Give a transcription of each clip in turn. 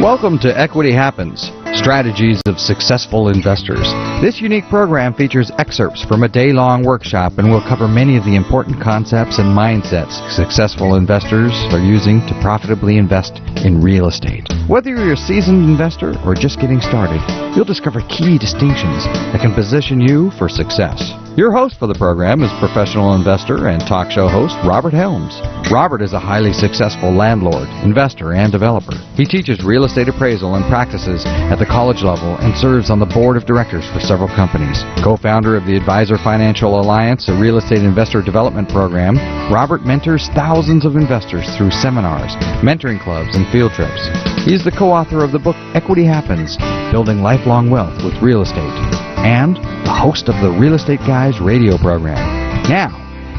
Welcome to Equity Happens, Strategies of Successful Investors. This unique program features excerpts from a day-long workshop and will cover many of the important concepts and mindsets successful investors are using to profitably invest in real estate. Whether you're a seasoned investor or just getting started, you'll discover key distinctions that can position you for success. Your host for the program is professional investor and talk show host Robert Helms. Robert is a highly successful landlord, investor, and developer. He teaches real estate appraisal and practices at the college level and serves on the board of directors for several companies. Co-founder of the Advisor Financial Alliance, a real estate investor development program, Robert mentors thousands of investors through seminars, mentoring clubs, and field trips. He's the co-author of the book Equity Happens, Building Lifelong Wealth with Real Estate, and the host of the Real Estate Guys radio program. Now,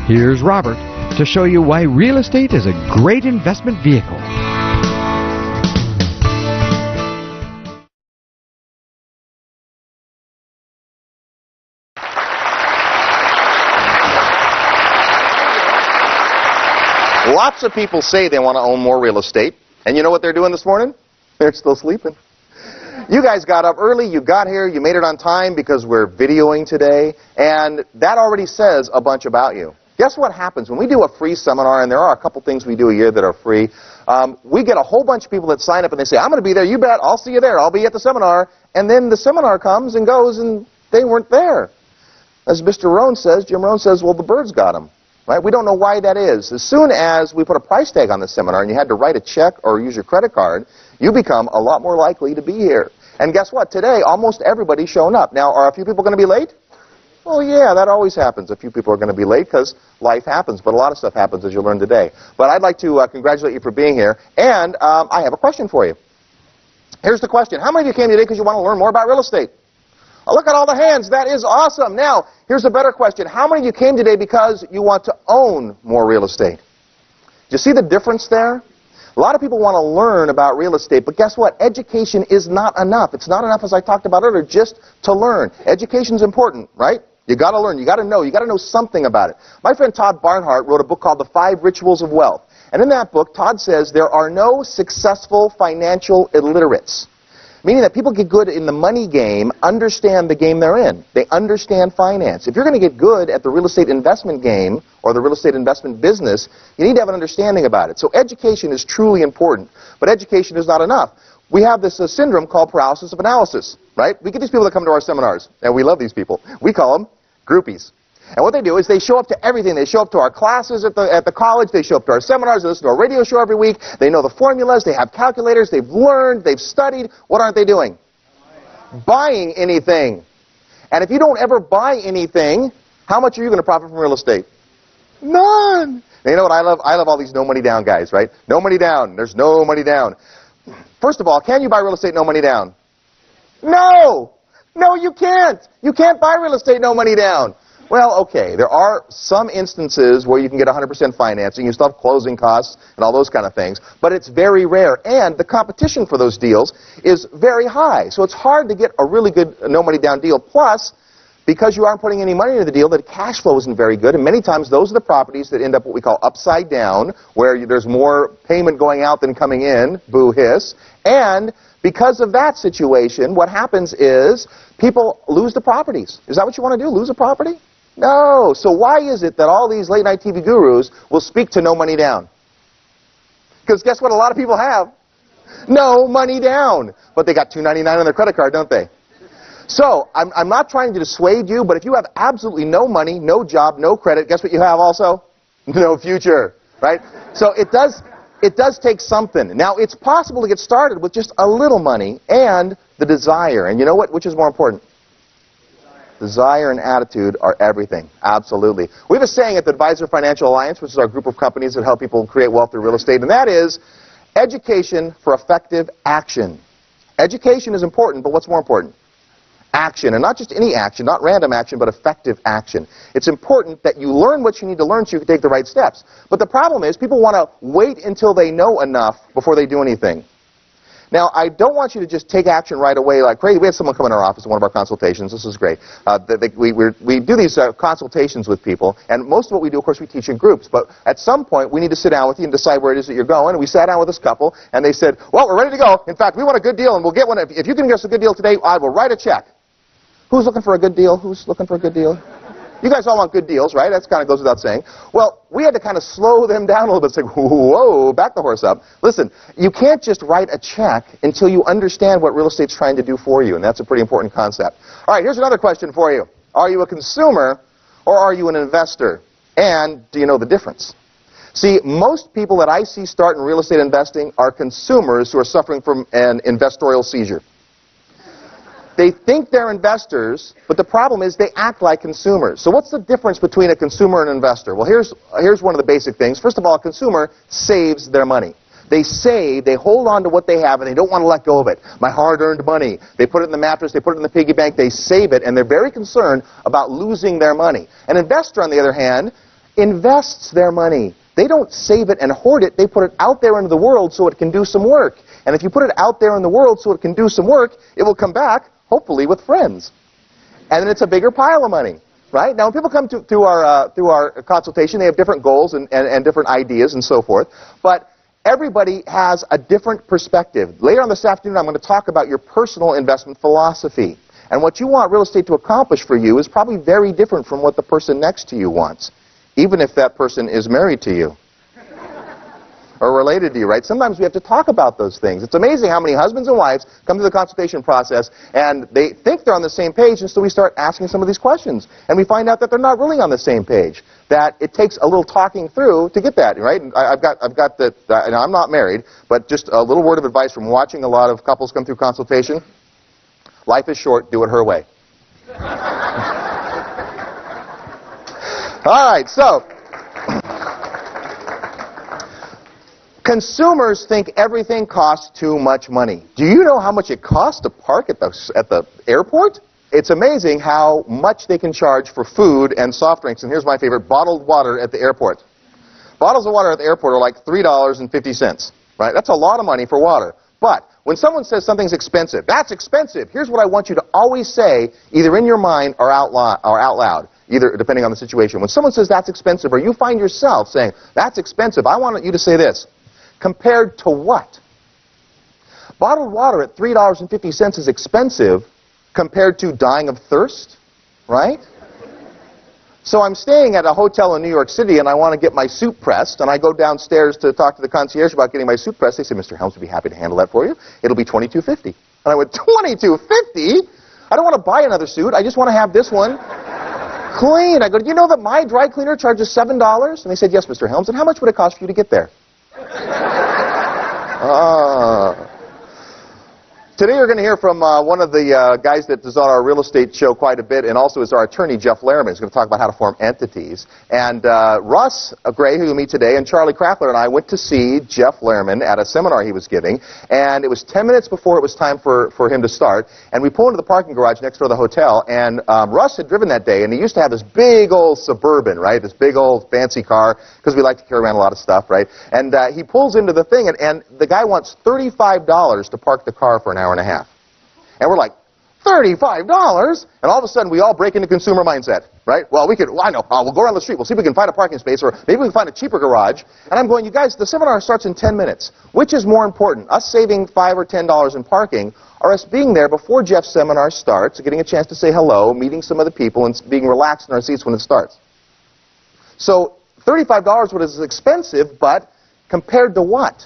here's Robert to show you why real estate is a great investment vehicle. Lots of people say they want to own more real estate, and you know what they're doing this morning? They're still sleeping. You guys got up early, you got here, you made it on time because we're videoing today, and that already says a bunch about you. Guess what happens when we do a free seminar, and there are a couple things we do a year that are free. We get a whole bunch of people that sign up and they say, I'm going to be there, you bet, I'll see you there, I'll be at the seminar, and then the seminar comes and goes and they weren't there. As Mr. Rohn says, Jim Rohn says, well, the birds got them. Right? We don't know why that is. As soon as we put a price tag on the seminar and you had to write a check or use your credit card, you become a lot more likely to be here. And guess what? Today, almost everybody's shown up. Now, are a few people going to be late? Well, yeah, that always happens. A few people are going to be late because life happens, but a lot of stuff happens as you learn today. But I'd like to congratulate you for being here, and I have a question for you. Here's the question. How many of you came today because you want to learn more about real estate? Oh, look at all the hands. That is awesome. Now, here's a better question. How many of you came today because you want to own more real estate? Do you see the difference there? A lot of people want to learn about real estate, but guess what? Education is not enough. It's not enough, as I talked about earlier, just to learn. Education's important, right? You got to learn. You got to know something about it. My friend Todd Barnhart wrote a book called The 5 Rituals of Wealth. And in that book, Todd says there are no successful financial illiterates. Meaning that people get good in the money game, understand the game they're in. They understand finance. If you're going to get good at the real estate investment game or the real estate investment business, you need to have an understanding about it. So education is truly important, but education is not enough. We have this syndrome called paralysis of analysis, right? We get these people that come to our seminars, and we love these people. We call them groupies. And what they do is they show up to everything. They show up to our classes at the college. They show up to our seminars. They listen to our radio show every week. They know the formulas. They have calculators. They've learned. They've studied. What aren't they doing? Buying anything. And if you don't ever buy anything, how much are you going to profit from real estate? None. And you know what I love? I love all these no money down guys, right? No money down. There's no money down. First of all, can you buy real estate no money down? No. No, you can't. You can't buy real estate no money down. Well, okay, there are some instances where you can get 100% financing. You still have closing costs and all those kind of things, but it's very rare, and the competition for those deals is very high. So it's hard to get a really good no-money-down deal. Plus, because you aren't putting any money into the deal, the cash flow isn't very good, and many times those are the properties that end up what we call upside down, where there's more payment going out than coming in, boo hiss, and because of that situation, what happens is people lose the properties. Is that what you want to do, lose a property? No. So why is it that all these late-night TV gurus will speak to no money down? Because guess what a lot of people have? No money down. But they got $2.99 on their credit card, don't they? So I'm not trying to dissuade you, but if you have absolutely no money, no job, no credit, guess what you have also? No future, right? So it does take something. Now, it's possible to get started with just a little money and the desire. And you know what? Which is more important? Desire and attitude are everything. Absolutely. We have a saying at the Advisor Financial Alliance, which is our group of companies that help people create wealth through real estate, and that is education for effective action. Education is important, but what's more important? Action. And not just any action, not random action, but effective action. It's important that you learn what you need to learn so you can take the right steps. But the problem is people want to wait until they know enough before they do anything. Now, I don't want you to just take action right away like crazy. We had someone come in our office in one of our consultations. This is great. We do these consultations with people, and most of what we do, of course, we teach in groups. But at some point, we need to sit down with you and decide where it is that you're going. And we sat down with this couple, and they said, well, we're ready to go. In fact, we want a good deal, and we'll get one. If you can get us a good deal today, I will write a check. Who's looking for a good deal? Who's looking for a good deal? You guys all want good deals, right? That kind of goes without saying. Well, we had to kind of slow them down a little bit, say, whoa, back the horse up. Listen, you can't just write a check until you understand what real estate's trying to do for you, and that's a pretty important concept. All right, here's another question for you. Are you a consumer or are you an investor? And do you know the difference? See, most people that I see start in real estate investing are consumers who are suffering from an investorial seizure. They think they're investors, but the problem is they act like consumers. So what's the difference between a consumer and an investor? Well, here's one of the basic things. First of all, a consumer saves their money. They save, they hold on to what they have, and they don't want to let go of it. My hard-earned money. They put it in the mattress, they put it in the piggy bank, they save it, and they're very concerned about losing their money. An investor, on the other hand, invests their money. They don't save it and hoard it. They put it out there into the world so it can do some work. And if you put it out there in the world so it can do some work, it will come back, hopefully with friends. And then it's a bigger pile of money, right? Now, when people come through our consultation, they have different goals and different ideas and so forth. But everybody has a different perspective. Later on this afternoon, I'm going to talk about your personal investment philosophy. And what you want real estate to accomplish for you is probably very different from what the person next to you wants, even if that person is married to you or related to you, right? Sometimes we have to talk about those things. It's amazing how many husbands and wives come to the consultation process and they think they're on the same page, and so we start asking some of these questions. And we find out that they're not really on the same page, that it takes a little talking through to get that, right? I've got the, and I'm not married, but just a little word of advice from watching a lot of couples come through consultation. Life is short, do it her way. All right, so consumers think everything costs too much money. Do you know how much it costs to park at the airport? It's amazing how much they can charge for food and soft drinks. And here's my favorite, bottled water at the airport. Bottles of water at the airport are like $3.50, right? That's a lot of money for water. But when someone says something's expensive, that's expensive, here's what I want you to always say, either in your mind or out loud, either depending on the situation. When someone says that's expensive, or you find yourself saying, that's expensive, I want you to say this. Compared to what? Bottled water at $3.50 is expensive compared to dying of thirst, right? So I'm staying at a hotel in New York City and I want to get my suit pressed, and I go downstairs to talk to the concierge about getting my suit pressed. They say, Mr. Helms would be happy to handle that for you. It'll be $22.50. And I went, $22.50? I don't want to buy another suit. I just want to have this one clean. I go, do you know that my dry cleaner charges $7? And they said, yes, Mr. Helms. And how much would it cost for you to get there? Today you're going to hear from one of the guys that is on our real estate show quite a bit, and also is our attorney, Jeff Lehrman. He's going to talk about how to form entities. And Russ Gray, who you'll meet today, and Charlie Kraftler and I went to see Jeff Lehrman at a seminar he was giving, and it was 10 minutes before it was time for him to start, and we pulled into the parking garage next door to the hotel, and Russ had driven that day, and he used to have this big old Suburban, right, this big old fancy car, because we like to carry around a lot of stuff, right, and he pulls into the thing, and the guy wants $35 to park the car for an hour and a half. And we're like, $35? And all of a sudden, we all break into consumer mindset, right? Well, I know, we'll go around the street, we'll see if we can find a parking space, or maybe we can find a cheaper garage. And I'm going, you guys, the seminar starts in 10 minutes. Which is more important, us saving $5 or $10 in parking, or us being there before Jeff's seminar starts, getting a chance to say hello, meeting some of the people, and being relaxed in our seats when it starts? So, $35 was expensive, but compared to what?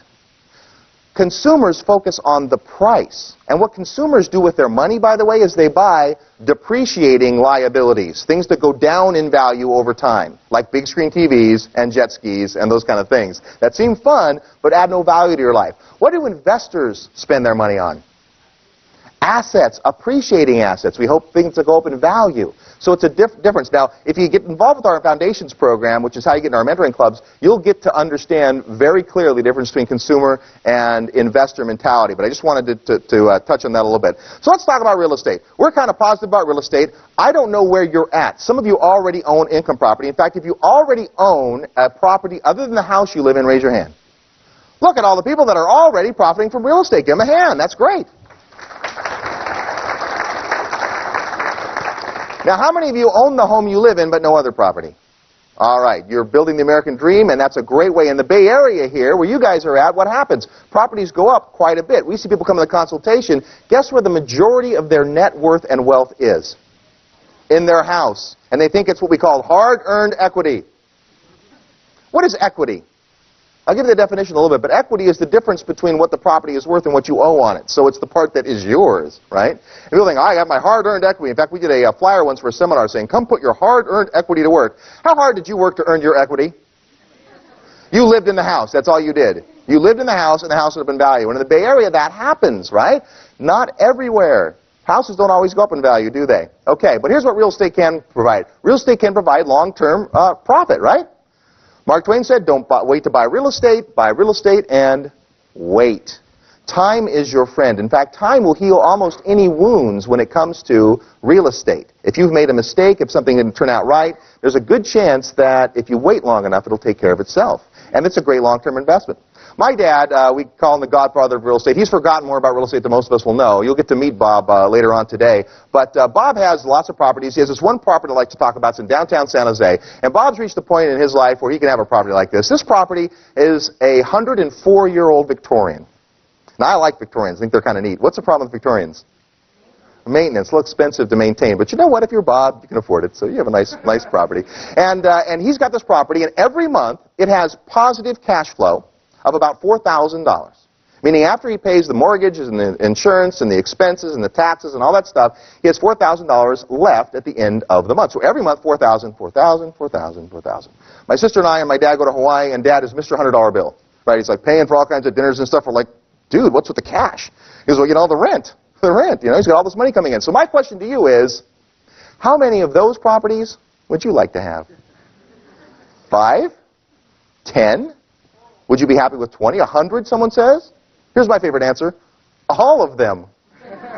Consumers focus on the price. And what consumers do with their money, by the way, is they buy depreciating liabilities, things that go down in value over time, like big screen TVs and jet skis and those kind of things that seem fun but add no value to your life. What do investors spend their money on? Assets, appreciating assets. We hope things that go up in value. So it's a difference. Now, if you get involved with our Foundations program, which is how you get in our mentoring clubs, you'll get to understand very clearly the difference between consumer and investor mentality. But I just wanted to touch on that a little bit. So let's talk about real estate. We're kind of positive about real estate. I don't know where you're at. Some of you already own income property. In fact, if you already own a property other than the house you live in, raise your hand. Look at all the people that are already profiting from real estate. Give them a hand. That's great. Now, how many of you own the home you live in but no other property? All right, you're building the American dream, and that's a great way. In the Bay Area here, where you guys are at, what happens? Properties go up quite a bit. We see people come to the consultation. Guess where the majority of their net worth and wealth is? In their house. And they think it's what we call hard-earned equity. What is equity? I'll give you the definition a little bit, but equity is the difference between what the property is worth and what you owe on it. So it's the part that is yours, right? And people think, I got my hard-earned equity. In fact, we did a flyer once for a seminar saying, come put your hard-earned equity to work. How hard did you work to earn your equity? You lived in the house. That's all you did. You lived in the house, and the house would have been value. And in the Bay Area, that happens, right? Not everywhere. Houses don't always go up in value, do they? Okay, but here's what real estate can provide. Real estate can provide long-term profit, right? Mark Twain said, don't wait to buy real estate and wait. Time is your friend. In fact, time will heal almost any wounds when it comes to real estate. If you've made a mistake, if something didn't turn out right, there's a good chance that if you wait long enough, it'll take care of itself. And it's a great long-term investment. My dad, we call him the godfather of real estate. He's forgotten more about real estate than most of us will know. You'll get to meet Bob later on today. But Bob has lots of properties. He has this one property I'd like to talk about. It's in downtown San Jose. And Bob's reached a point in his life where he can have a property like this. This property is a 104-year-old Victorian. Now, I like Victorians. I think they're kind of neat. What's the problem with Victorians? Maintenance, a little expensive to maintain. But you know what? If you're Bob, you can afford it. So you have a nice property. And he's got this property, and every month it has positive cash flow of about $4,000. Meaning after he pays the mortgages and the insurance and the expenses and the taxes and all that stuff, he has $4,000 left at the end of the month. So every month, $4,000, $4,000, $4,000, $4,000. My sister and I and my dad go to Hawaii, and Dad is Mr. $100 bill. Right? He's like paying for all kinds of dinners and stuff. We're like, dude, what's with the cash? He goes, well, you know, the rent. The rent. You know, he's got all this money coming in. So my question to you is, how many of those properties would you like to have? 5? 10? Would you be happy with 20? 100, someone says? Here's my favorite answer. All of them.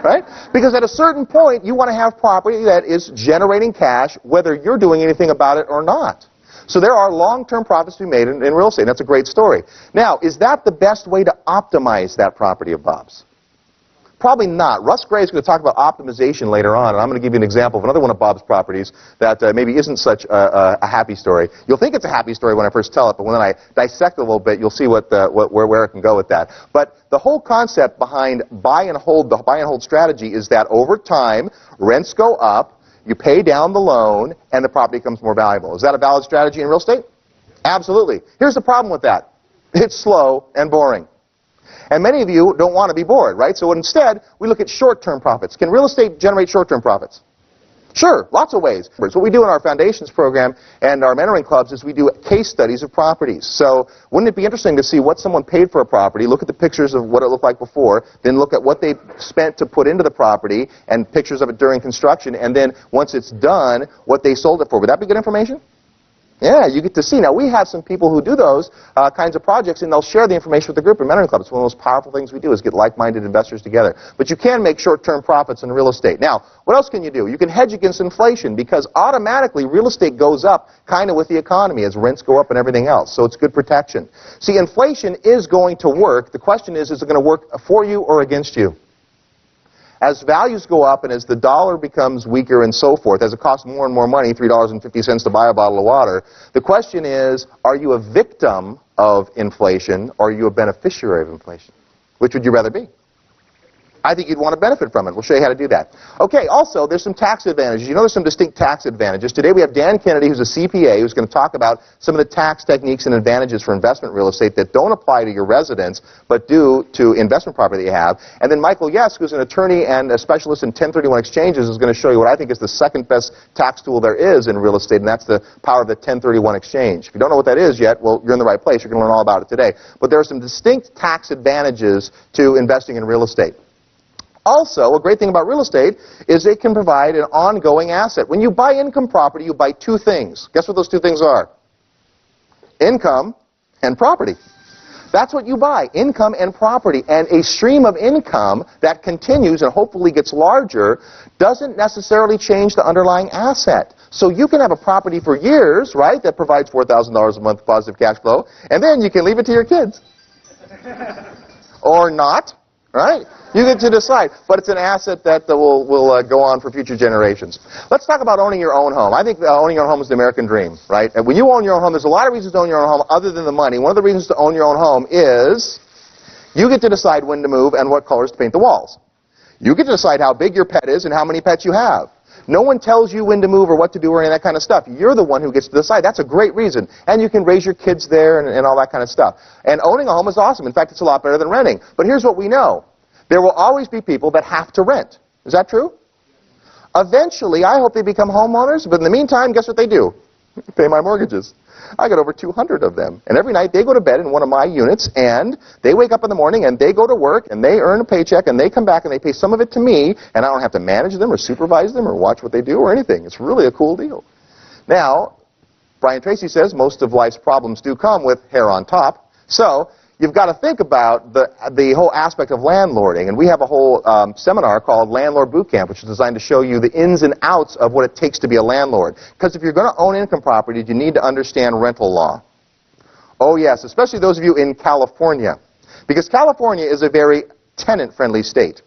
Right? Because at a certain point, you want to have property that is generating cash, whether you're doing anything about it or not. So there are long-term profits to be made in real estate. That's a great story. Now, is that the best way to optimize that property of Bob's? Probably not. Russ Gray is going to talk about optimization later on, and I'm going to give you an example of another one of Bob's properties that maybe isn't such a happy story. You'll think it's a happy story when I first tell it, but when I dissect it a little bit, you'll see where it can go with that. But the whole concept behind the buy and hold strategy is that over time, rents go up, you pay down the loan, and the property becomes more valuable. Is that a valid strategy in real estate? Absolutely. Here's the problem with that. It's slow and boring. And many of you don't want to be bored, right? So instead, we look at short-term profits. Can real estate generate short-term profits? Sure, lots of ways. What we do in our foundations program and our mentoring clubs is we do case studies of properties. So wouldn't it be interesting to see what someone paid for a property, look at the pictures of what it looked like before, then look at what they spent to put into the property and pictures of it during construction, and then once it's done, what they sold it for. Would that be good information? Yeah, you get to see. Now, we have some people who do those kinds of projects, and they'll share the information with the group in mentoring club. It's one of the most powerful things we do is get like-minded investors together. But you can make short-term profits in real estate. Now, what else can you do? You can hedge against inflation because automatically real estate goes up kind of with the economy as rents go up and everything else. So it's good protection. See, inflation is going to work. The question is it going to work for you or against you? As values go up and as the dollar becomes weaker and so forth, as it costs more and more money, $3.50 to buy a bottle of water, the question is, are you a victim of inflation or are you a beneficiary of inflation? Which would you rather be? I think you'd want to benefit from it. We'll show you how to do that. Okay, also, there's some tax advantages. You know there's some distinct tax advantages. Today we have Dan Kennedy, who's a CPA, who's going to talk about some of the tax techniques and advantages for investment real estate that don't apply to your residence, but do to investment property that you have. And then Michael Yesk, who's an attorney and a specialist in 1031 exchanges, is going to show you what I think is the second best tax tool there is in real estate, and that's the power of the 1031 exchange. If you don't know what that is yet, well, you're in the right place. You're going to learn all about it today. But there are some distinct tax advantages to investing in real estate. Also, a great thing about real estate is it can provide an ongoing asset. When you buy income property, you buy two things. Guess what those two things are? Income and property. That's what you buy, income and property. And a stream of income that continues and hopefully gets larger doesn't necessarily change the underlying asset. So you can have a property for years, right, that provides $4,000 a month positive cash flow, and then you can leave it to your kids. Or not, right? You get to decide, but it's an asset that will go on for future generations. Let's talk about owning your own home. I think owning your own home is the American dream, right? And when you own your own home, there's a lot of reasons to own your own home other than the money. One of the reasons to own your own home is you get to decide when to move and what colors to paint the walls. You get to decide how big your pet is and how many pets you have. No one tells you when to move or what to do or any of that kind of stuff. You're the one who gets to decide. That's a great reason. And you can raise your kids there and all that kind of stuff. And owning a home is awesome. In fact, it's a lot better than renting. But here's what we know. There will always be people that have to rent. Is that true? Eventually, I hope they become homeowners. But in the meantime, guess what they do? Pay my mortgages. I got over 200 of them. And every night they go to bed in one of my units, and they wake up in the morning, and they go to work, and they earn a paycheck, and they come back, and they pay some of it to me, and I don't have to manage them or supervise them or watch what they do or anything. It's really a cool deal. Now, Brian Tracy says most of life's problems do come with hair on top. So you've got to think about the whole aspect of landlording. And we have a whole seminar called Landlord Boot Camp, which is designed to show you the ins and outs of what it takes to be a landlord. Because if you're going to own income properties, you need to understand rental law. Oh, yes, especially those of you in California. Because California is a very tenant-friendly state.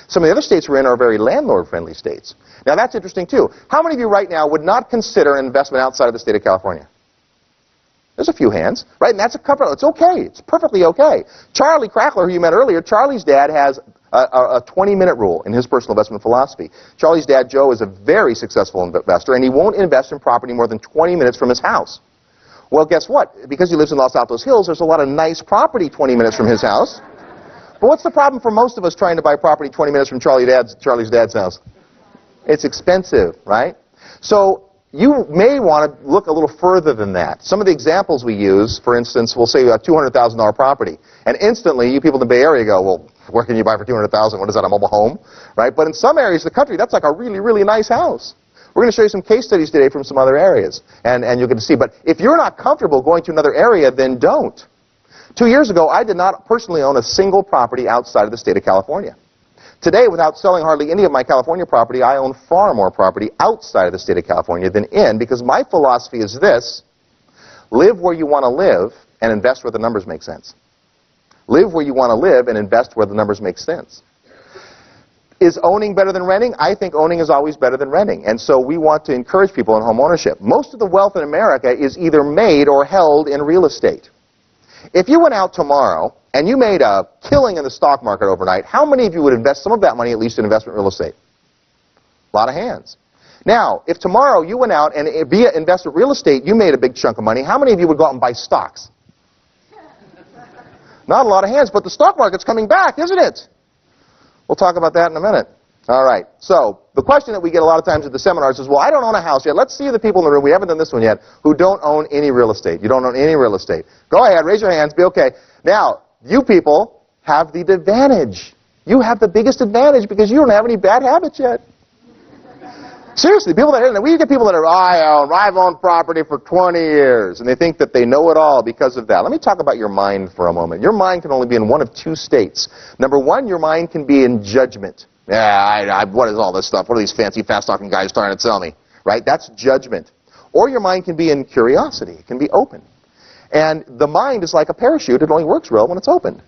Some of the other states we're in are very landlord-friendly states. Now, that's interesting, too. How many of you right now would not consider an investment outside of the state of California? There's a few hands, right? And that's a cover. It's okay. It's perfectly okay. Charlie Crackler, who you met earlier, Charlie's dad has a 20-minute rule in his personal investment philosophy. Charlie's dad, Joe, is a very successful investor, and he won't invest in property more than 20 minutes from his house. Well, guess what? Because he lives in Los Altos Hills, there's a lot of nice property 20 minutes from his house. But what's the problem for most of us trying to buy property 20 minutes from Charlie's dad's house? It's expensive, right? So you may want to look a little further than that. Some of the examples we use, for instance, we'll say a $200,000 property. And instantly, you people in the Bay Area go, well, where can you buy for $200,000? What is that, a mobile home? Right? But in some areas of the country, that's like a really, really nice house. We're going to show you some case studies today from some other areas. And you'll get to see. But if you're not comfortable going to another area, then don't. 2 years ago, I did not personally own a single property outside of the state of California. Today, without selling hardly any of my California property, I own far more property outside of the state of California than in, because my philosophy is this: live where you want to live and invest where the numbers make sense. Live where you want to live and invest where the numbers make sense. Is owning better than renting? I think owning is always better than renting, and so we want to encourage people in home ownership. Most of the wealth in America is either made or held in real estate. If you went out tomorrow and you made a killing in the stock market overnight, how many of you would invest some of that money at least in investment real estate? A lot of hands. Now, if tomorrow you went out and via investment real estate you made a big chunk of money, how many of you would go out and buy stocks? Not a lot of hands, but the stock market's coming back, isn't it? We'll talk about that in a minute. All right. So the question that we get a lot of times at the seminars is, well, I don't own a house yet. Let's see the people in the room. We haven't done this one yet, who don't own any real estate. You don't own any real estate. Go ahead. Raise your hands. Be okay. Now, you people have the advantage. You have the biggest advantage because you don't have any bad habits yet. Seriously, people that we get people that are, I've owned property for 20 years, and they think that they know it all because of that. Let me talk about your mind for a moment. Your mind can only be in one of two states. Number one, your mind can be in judgment. Yeah, what is all this stuff? What are these fancy, fast-talking guys trying to tell me? Right? That's judgment. Or your mind can be in curiosity. It can be open. And the mind is like a parachute. It only works well when it's open.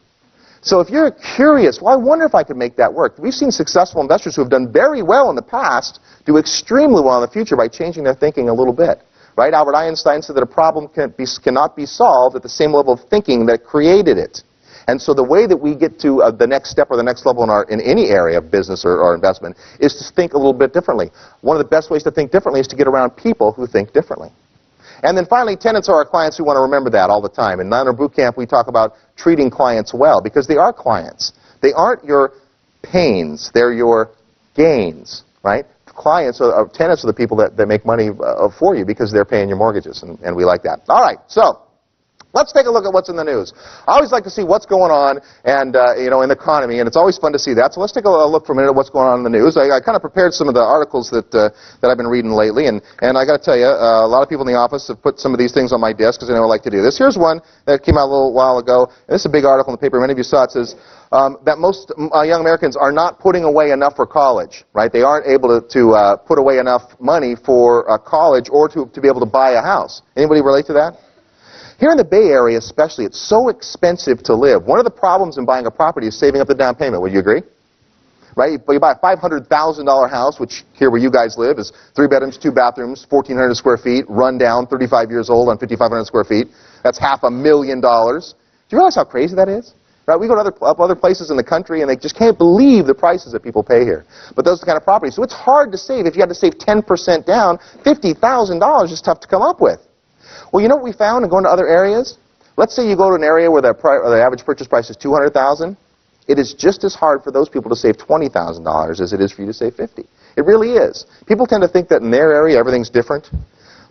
So if you're curious, well, I wonder if I could make that work. We've seen successful investors who have done very well in the past do extremely well in the future by changing their thinking a little bit. Right? Albert Einstein said that a problem cannot be solved at the same level of thinking that created it. And so the way that we get to the next step or the next level in any area of business or investment is to think a little bit differently. One of the best ways to think differently is to get around people who think differently. And then finally, tenants are our clients who want to remember that all the time. In Landlord Boot Camp, we talk about treating clients well because they are clients. They aren't your pains. They're your gains, right? Tenants are the people that make money for you because they're paying your mortgages, and we like that. All right, so let's take a look at what's in the news. I always like to see what's going on and in the economy, and it's always fun to see that. So let's take a look for a minute at what's going on in the news. I kind of prepared some of the articles that I've been reading lately, and I got to tell you, a lot of people in the office have put some of these things on my desk because they know I like to do this. Here's one that came out a little while ago, and this is a big article in the paper. Many of you saw it. It says that most young Americans are not putting away enough for college, right? They aren't able to put away enough money for college or to be able to buy a house. Anybody relate to that? Here in the Bay Area especially, it's so expensive to live. One of the problems in buying a property is saving up the down payment. Would you agree? Right? You buy a $500,000 house, which here where you guys live is 3 bedrooms, 2 bathrooms, 1,400 square feet, run down, 35 years old on 5,500 square feet. That's $500,000. Do you realize how crazy that is? Right? We go to other places in the country, and they just can't believe the prices that people pay here. But those are the kind of properties. So it's hard to save. If you had to save 10% down, $50,000 is tough to come up with. Well, you know what we found in going to other areas? Let's say you go to an area where the average purchase price is $200,000. It is just as hard for those people to save $20,000 as it is for you to save $50,000. It really is. People tend to think that in their area everything's different,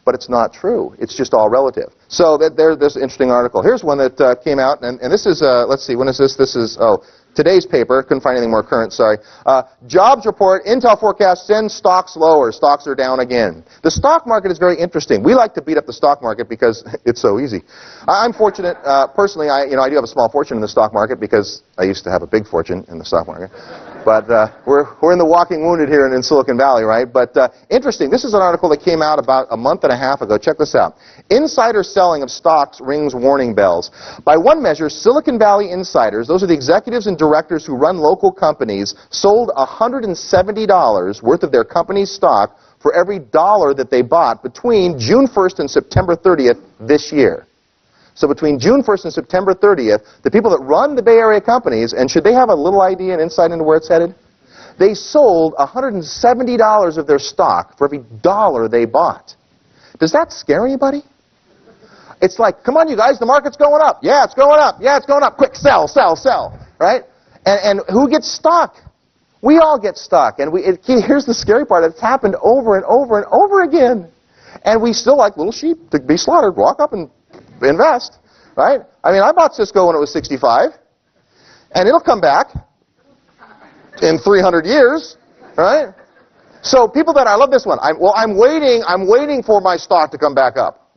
but it's not true. It's just all relative. So there's an interesting article. Here's one that came out, and this is, let's see, when is this? This is, today's paper. Couldn't find anything more current, sorry. Jobs report, Intel forecast sends stocks lower. Stocks are down again. The stock market is very interesting. We like to beat up the stock market because it's so easy. I'm fortunate, personally, I do have a small fortune in the stock market because I used to have a big fortune in the stock market. But we're in the walking wounded here in Silicon Valley, right? But interesting, this is an article that came out about a month and a half ago. Check this out. Insider selling of stocks rings warning bells. By one measure, Silicon Valley insiders, those are the executives and directors who run local companies, sold $170 worth of their company's stock for every dollar that they bought between June 1st and September 30th this year. So between June 1st and September 30th, the people that run the Bay Area companies, and should they have a little idea and insight into where it's headed? They sold $170 of their stock for every dollar they bought. Does that scare anybody? It's like, come on, you guys, the market's going up. Yeah, it's going up. Yeah, it's going up. Quick, sell, sell, sell. Right? And who gets stuck? We all get stuck. And here's the scary part. It's happened over and over and over again. And we still like little sheep to be slaughtered. Walk up and invest, right? I mean, I bought Cisco when it was 65, and it'll come back in 300 years, right? So people that, I love this one. I'm waiting for my stock to come back up.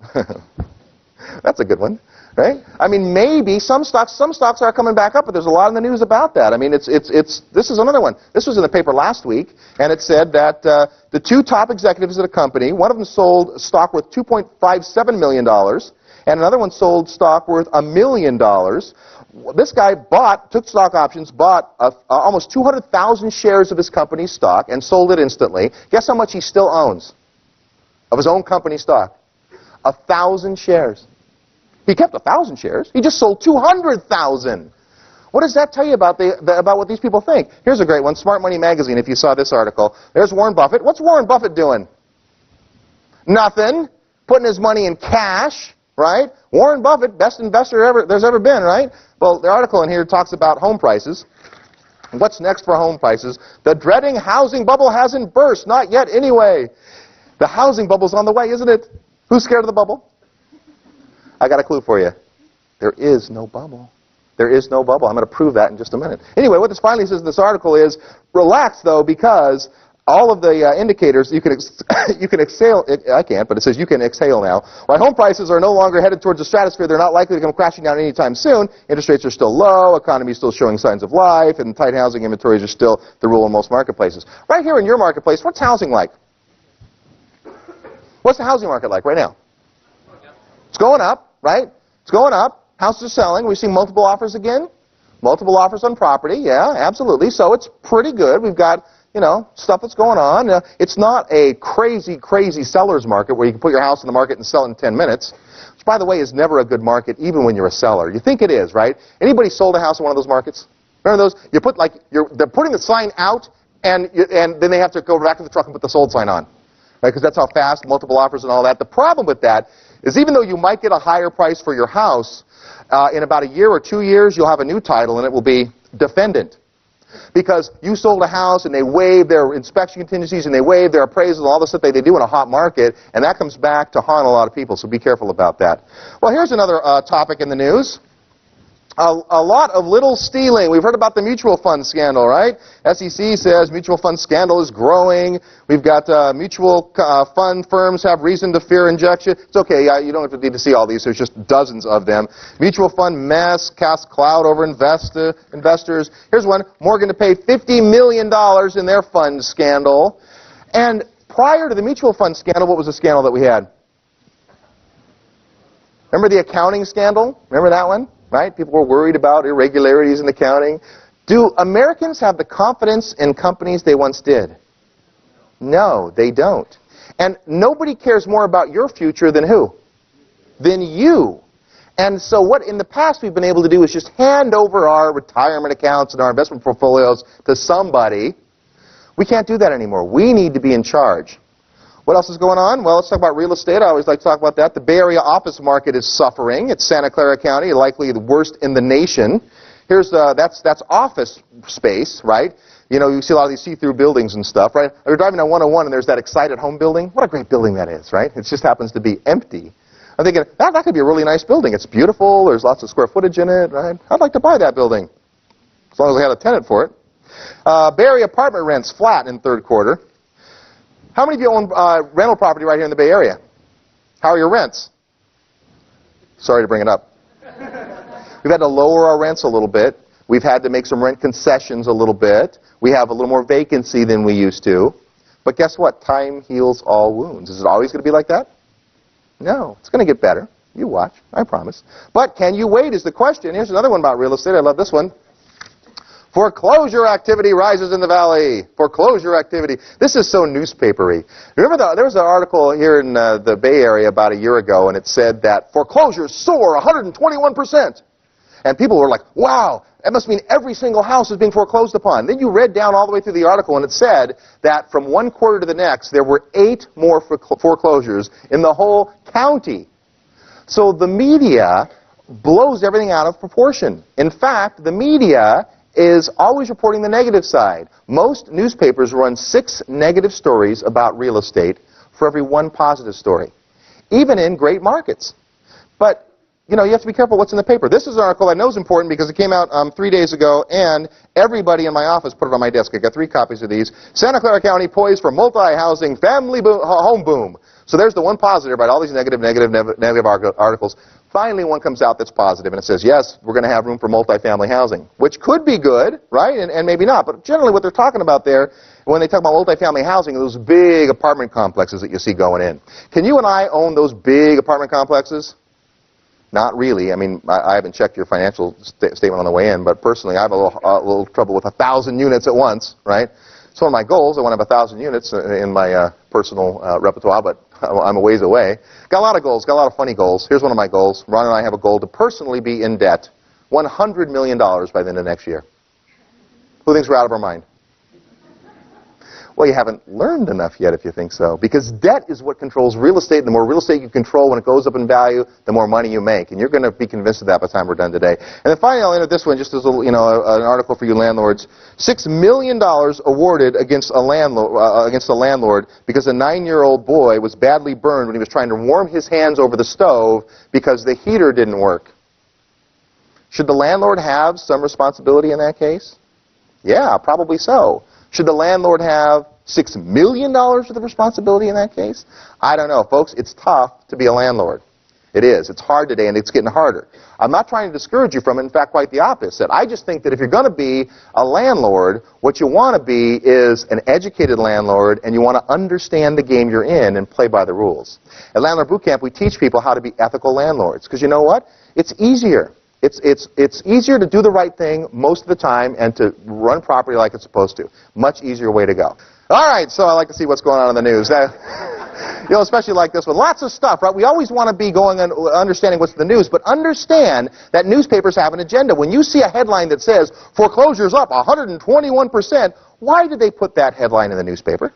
That's a good one, right? I mean, maybe some stocks are coming back up, but there's a lot in the news about that. I mean, this is another one. This was in the paper last week, and it said that the 2 top executives at a company, one of them sold stock worth $2.57 million, and another one sold stock worth $1 million. This guy took stock options, bought almost 200,000 shares of his company's stock, and sold it instantly. Guess how much he still owns of his own company stock? 1,000 shares. He kept 1,000 shares. He just sold 200,000. What does that tell you about what these people think? Here's a great one, Smart Money Magazine, if you saw this article. There's Warren Buffett. What's Warren Buffett doing? Nothing. Putting his money in cash. Right? Warren Buffett, best investor there's ever been, right? Well, the article in here talks about home prices. What's next for home prices? The dreading housing bubble hasn't burst. Not yet, anyway. The housing bubble's on the way, isn't it? Who's scared of the bubble? I got a clue for you. There is no bubble. There is no bubble. I'm going to prove that in just a minute. Anyway, what this finally says in this article is, relax, though, because all of the indicators, you can exhale, I can't, but it says you can exhale now. While home prices are no longer headed towards the stratosphere, they're not likely to come crashing down anytime soon. Interest rates are still low, economy is still showing signs of life, and tight housing inventories are still the rule in most marketplaces. Right here in your marketplace, what's housing like? What's the housing market like right now? It's going up, right? It's going up. Houses are selling. We've seen multiple offers again. Multiple offers on property, yeah, absolutely. So it's pretty good. We've got, stuff that's going on. It's not a crazy, crazy seller's market where you can put your house in the market and sell it in 10 minutes, which, by the way, is never a good market, even when you're a seller. You think it is, right? Anybody sold a house in one of those markets? Remember those? You put, they're putting the sign out, and then they have to go back to the truck and put the sold sign on, right? Because that's how fast, multiple offers and all that. The problem with that is even though you might get a higher price for your house, in about a year or 2 years, you'll have a new title, and it will be defendant. Because you sold a house and they waived their inspection contingencies and they waived their appraisal and all the stuff they do in a hot market, and that comes back to haunt a lot of people, so be careful about that. Well, here's another topic in the news. A lot of little stealing. We've heard about the mutual fund scandal, right? SEC says mutual fund scandal is growing. We've got mutual fund firms have reason to fear injection. It's okay, you don't need to see all these. There's just dozens of them. Mutual fund mess casts cloud over investors. Here's one. Morgan to pay $50 million in their fund scandal. And prior to the mutual fund scandal, what was the scandal that we had? Remember the accounting scandal? Remember that one? Right? People were worried about irregularities in accounting. Do Americans have the confidence in companies they once did? No, they don't. And nobody cares more about your future than who? Than you. And so what in the past we've been able to do is just hand over our retirement accounts and our investment portfolios to somebody. We can't do that anymore. We need to be in charge. What else is going on? Well, let's talk about real estate. I always like to talk about that. The Bay Area office market is suffering. It's Santa Clara County, likely the worst in the nation. Here's that's office space, right? You know, you see a lot of these see-through buildings and stuff, right? You're driving down 101 and there's that Excited Home building. What a great building that is, right? It just happens to be empty. I'm thinking, that could be a really nice building. It's beautiful. There's lots of square footage in it, right? I'd like to buy that building, as long as I had a tenant for it. Bay Area apartment rents flat in third quarter. How many of you own rental property right here in the Bay Area? How are your rents? Sorry to bring it up. We've had to lower our rents a little bit. We've had to make some rent concessions a little bit. We have a little more vacancy than we used to. But guess what? Time heals all wounds. Is it always going to be like that? No. It's going to get better. You watch. I promise. But can you wait is the question. Here's another one about real estate. I love this one. Foreclosure activity rises in the valley. Foreclosure activity. This is so newspapery. Remember, there was an article here in the Bay Area about a year ago, and it said that foreclosures soar 121%. And people were like, wow, that must mean every single house is being foreclosed upon. Then you read down all the way through the article, and it said that from one quarter to the next, there were 8 more foreclosures in the whole county. So the media blows everything out of proportion. In fact, the media is always reporting the negative side. Most newspapers run 6 negative stories about real estate for every 1 positive story, even in great markets. But you know, you have to be careful what's in the paper. This is an article I know is important because it came out 3 days ago, and everybody in my office put it on my desk. I got 3 copies of these. Santa Clara County poised for multi-housing family home boom. So there's the one positive, right? All these negative articles. Finally, one comes out that's positive, and it says, yes, we're going to have room for multifamily housing, which could be good, right? And maybe not. But generally what they're talking about there, when they talk about multifamily housing, are those big apartment complexes that you see going in. Can you and I own those big apartment complexes? Not really. I mean, I haven't checked your financial statement on the way in, but personally, I have a little trouble with 1,000 units at once, right? It's one of my goals. I want to have 1,000 units in my personal repertoire, but I'm a ways away. Got a lot of goals. Got a lot of funny goals. Here's one of my goals. Ron and I have a goal to personally be in debt $100 million by the end of next year. Who thinks we're out of our mind? Well, you haven't learned enough yet if you think so, because debt is what controls real estate. The more real estate you control, when it goes up in value, the more money you make. And you're going to be convinced of that by the time we're done today. And then finally, I'll end with this one, just as a little, an article for you landlords. $6 million awarded against a landlord because a 9-year-old boy was badly burned when he was trying to warm his hands over the stove because the heater didn't work. Should the landlord have some responsibility in that case? Yeah, probably so. Should the landlord have $6 million worth of responsibility in that case? I don't know. Folks, it's tough to be a landlord. It is. It's hard today, and it's getting harder. I'm not trying to discourage you from it. In fact, quite the opposite. I just think that if you're going to be a landlord, what you want to be is an educated landlord, and you want to understand the game you're in and play by the rules. At Landlord Boot Camp, we teach people how to be ethical landlords, because you know what? It's easier. It's easier to do the right thing most of the time and to run property like it's supposed to. Much easier way to go. All right, so I like to see what's going on in the news. Especially like this one. Lots of stuff, right? We always want to be going and understanding what's in the news, but understand that newspapers have an agenda. When you see a headline that says, foreclosures up 121%, why did they put that headline in the newspaper?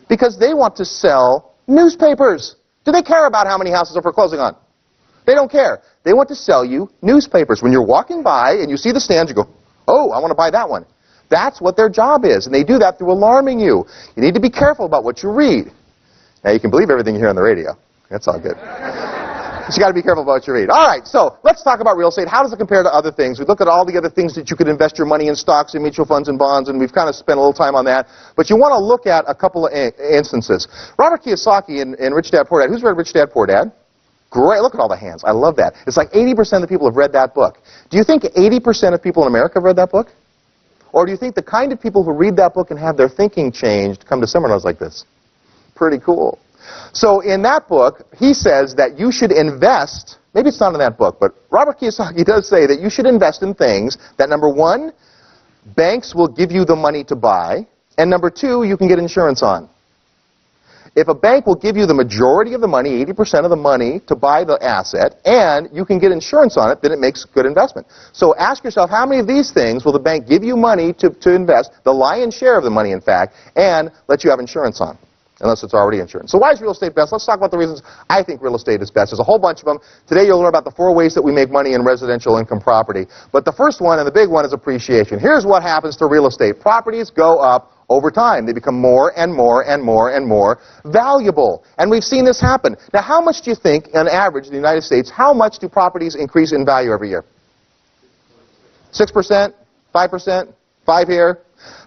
Because they want to sell newspapers. Do they care about how many houses are foreclosing on? They don't care. They want to sell you newspapers. When you're walking by and you see the stands, you go, oh, I want to buy that one. That's what their job is, and they do that through alarming you. You need to be careful about what you read. Now, you can believe everything you hear on the radio. That's all good. But you got to be careful about what you read. All right, so let's talk about real estate. How does it compare to other things? We look at all the other things that you could invest your money in, stocks and mutual funds and bonds, and we've kind of spent a little time on that. But you want to look at a couple of instances. Robert Kiyosaki in Rich Dad, Poor Dad. Who's read Rich Dad, Poor Dad? Great. Look at all the hands. I love that. It's like 80% of the people have read that book. Do you think 80% of people in America have read that book? Or do you think the kind of people who read that book and have their thinking changed come to seminars like this? Pretty cool. So in that book, he says that you should invest, maybe it's not in that book, but Robert Kiyosaki does say that you should invest in things that, number one, banks will give you the money to buy, and number two, you can get insurance on. If a bank will give you the majority of the money, 80% of the money, to buy the asset, and you can get insurance on it, then it makes good investment. So ask yourself, how many of these things will the bank give you money to invest, the lion's share of the money, in fact, and let you have insurance on? Unless it's already insurance. So why is real estate best? Let's talk about the reasons I think real estate is best. There's a whole bunch of them. Today you'll learn about the 4 ways that we make money in residential income property. But the first one, and the big one, is appreciation. Here's what happens to real estate. Properties go up over time. They become more and more and more and more valuable. And we've seen this happen. Now, how much do you think, on average, in the United States, how much do properties increase in value every year? 6%? 5%? 5 here?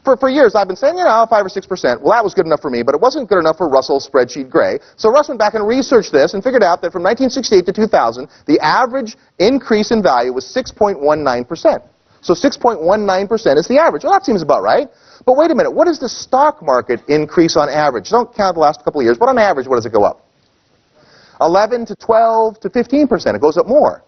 For years, I've been saying, 5 or 6%. Well, that was good enough for me, but it wasn't good enough for Russell's spreadsheet Gray. So Russ went back and researched this and figured out that from 1968 to 2000, the average increase in value was 6.19%. So 6.19% is the average. Well, that seems about right. But wait a minute. What does the stock market increase on average? Don't count the last couple of years, but on average, what does it go up? 11 to 12 to 15%. It goes up more.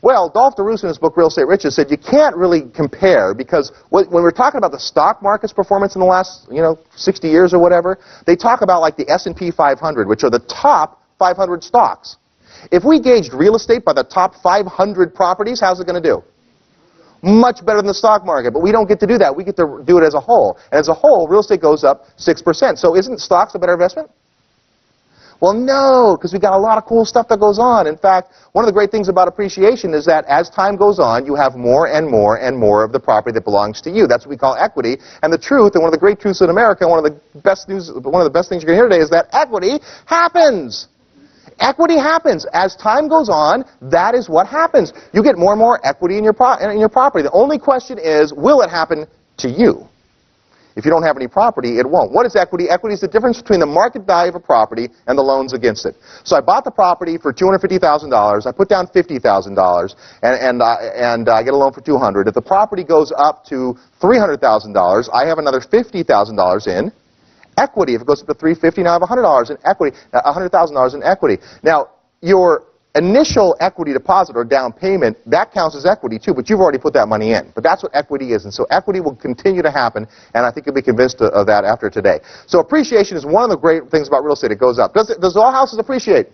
Well, Dolph DeRoos in his book Real Estate Riches said you can't really compare, because when we're talking about the stock market's performance in the last 60 years or whatever, they talk about like the S&P 500, which are the top 500 stocks. If we gauged real estate by the top 500 properties, how's it going to do? Much better than the stock market, but we don't get to do that. We get to do it as a whole. And as a whole, real estate goes up 6%. So isn't stocks a better investment? Well, no, because we got a lot of cool stuff that goes on. In fact, one of the great things about appreciation is that as time goes on, you have more and more and more of the property that belongs to you. That's what we call equity. And the truth, and one of the great truths in America, one of the best things you're going to hear today is that equity happens. Equity happens. As time goes on, that is what happens. You get more and more equity in your property. The only question is, will it happen to you? If you don't have any property, it won't. What is equity? Equity is the difference between the market value of a property and the loans against it. So I bought the property for $250,000. I put down $50,000, and I get a loan for $200,000. If the property goes up to $300,000, I have another $50,000 in equity. If it goes up to $350,000, now I have $100,000 in equity. $100,000 in equity. Now, your initial equity deposit or down payment, that counts as equity too, but you've already put that money in. But that's what equity is, and so equity will continue to happen, and I think you'll be convinced of that after today. So appreciation is one of the great things about real estate. It goes up. Does all houses appreciate?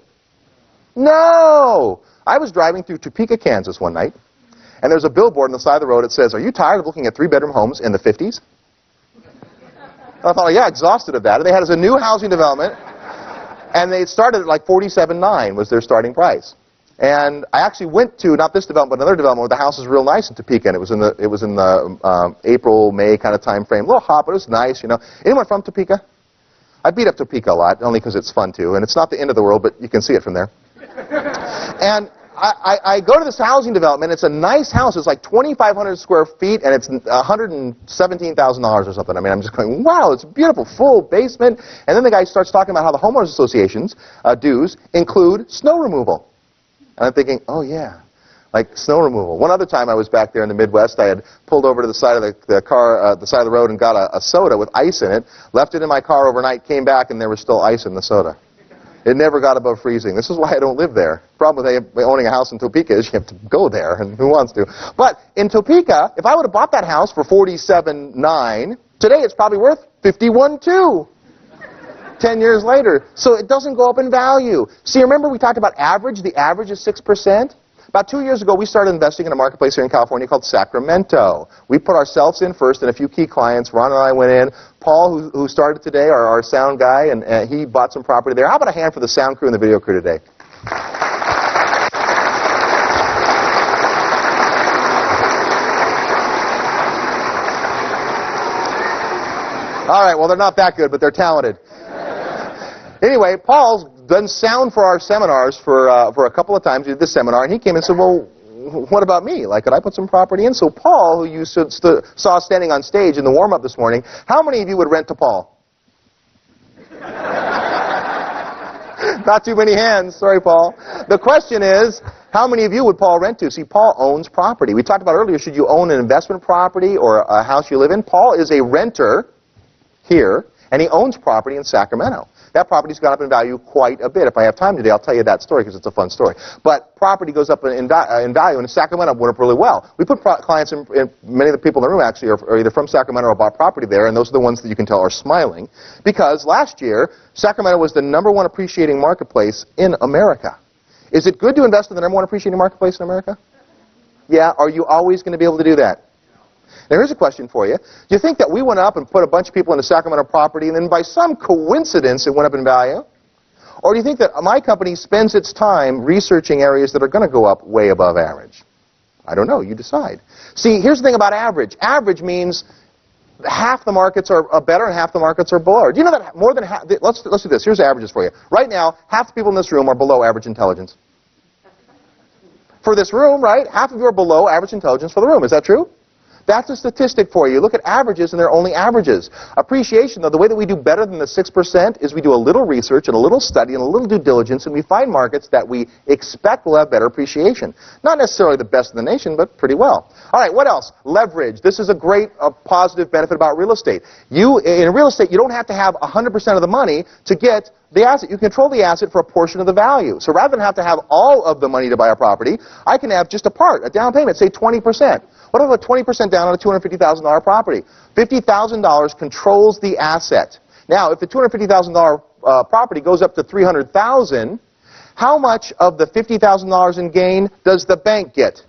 No! I was driving through Topeka, Kansas one night, and there's a billboard on the side of the road that says, "Are you tired of looking at 3-bedroom homes in the 50s? And I thought, yeah, exhausted of that. And they had as a new housing development, and they started at like $47,900 was their starting price. And I actually went to, not this development, but another development where the house is real nice in Topeka, and it was in the April, May kind of time frame. A little hot, but it was nice, Anyone from Topeka? I beat up Topeka a lot, only because it's fun too, and it's not the end of the world, but you can see it from there. And I go to this housing development. It's a nice house. It's like 2,500 square feet, and it's $117,000 or something. I mean, I'm just going, wow, it's a beautiful, full basement. And then the guy starts talking about how the homeowners association's dues include snow removal. And I'm thinking, oh, yeah, like snow removal. One other time I was back there in the Midwest, I had pulled over to the side of the side of the road and got a soda with ice in it, left it in my car overnight, came back, and there was still ice in the soda. It never got above freezing. This is why I don't live there. The problem with owning a house in Topeka is you have to go there, and who wants to? But in Topeka, if I would have bought that house for $47,900, today it's probably worth $51,200. 10 years later. So it doesn't go up in value. See, remember we talked about average? The average is 6%. About 2 years ago, we started investing in a marketplace here in California called Sacramento. We put ourselves in first and a few key clients. Ron and I went in. Paul, who started today, our sound guy, and he bought some property there. How about a hand for the sound crew and the video crew today? All right, well, they're not that good, but they're talented. Anyway, Paul's done sound for our seminars for a couple of times. We did this seminar, and he came and said, well, what about me? Like, could I put some property in? So Paul, who you saw standing on stage in the warm-up this morning, how many of you would rent to Paul? Not too many hands. Sorry, Paul. The question is, how many of you would Paul rent to? See, Paul owns property. We talked about earlier, should you own an investment property or a house you live in? Paul is a renter here, and he owns property in Sacramento. that property's gone up in value quite a bit. If I have time today, I'll tell you that story because it's a fun story. But property goes up in value, and Sacramento went up really well. We put clients in, many of the people in the room actually are either from Sacramento or bought property there, and those are the ones that you can tell are smiling, because last year, Sacramento was the #1 appreciating marketplace in America. Is it good to invest in the #1 appreciating marketplace in America? Yeah, are you always going to be able to do that? Now here's a question for you. Do you think that we went up and put a bunch of people into Sacramento property and then by some coincidence it went up in value? Or do you think that my company spends its time researching areas that are going to go up way above average? I don't know. You decide. See, here's the thing about average. Average means half the markets are better and half the markets are below. Do you know that more than half? Let's do this. Here's averages for you. Right now, half the people in this room are below average intelligence. For this room, right, half of you are below average intelligence for the room. Is that true? That's a statistic for you. Look at averages, and they're only averages. Appreciation, though, the way that we do better than the 6% is we do a little research and a little study and a little due diligence, and we find markets that we expect will have better appreciation. Not necessarily the best in the nation, but pretty well. All right, what else? Leverage. This is a great positive benefit about real estate. In real estate, you don't have to have 100% of the money to get the asset. You control the asset for a portion of the value. So rather than have to have all of the money to buy a property, I can have just a part, a down payment, say 20%. What if I put 20% down on a $250,000 property? $50,000 controls the asset. Now, if the $250,000 property goes up to $300,000, how much of the $50,000 in gain does the bank get?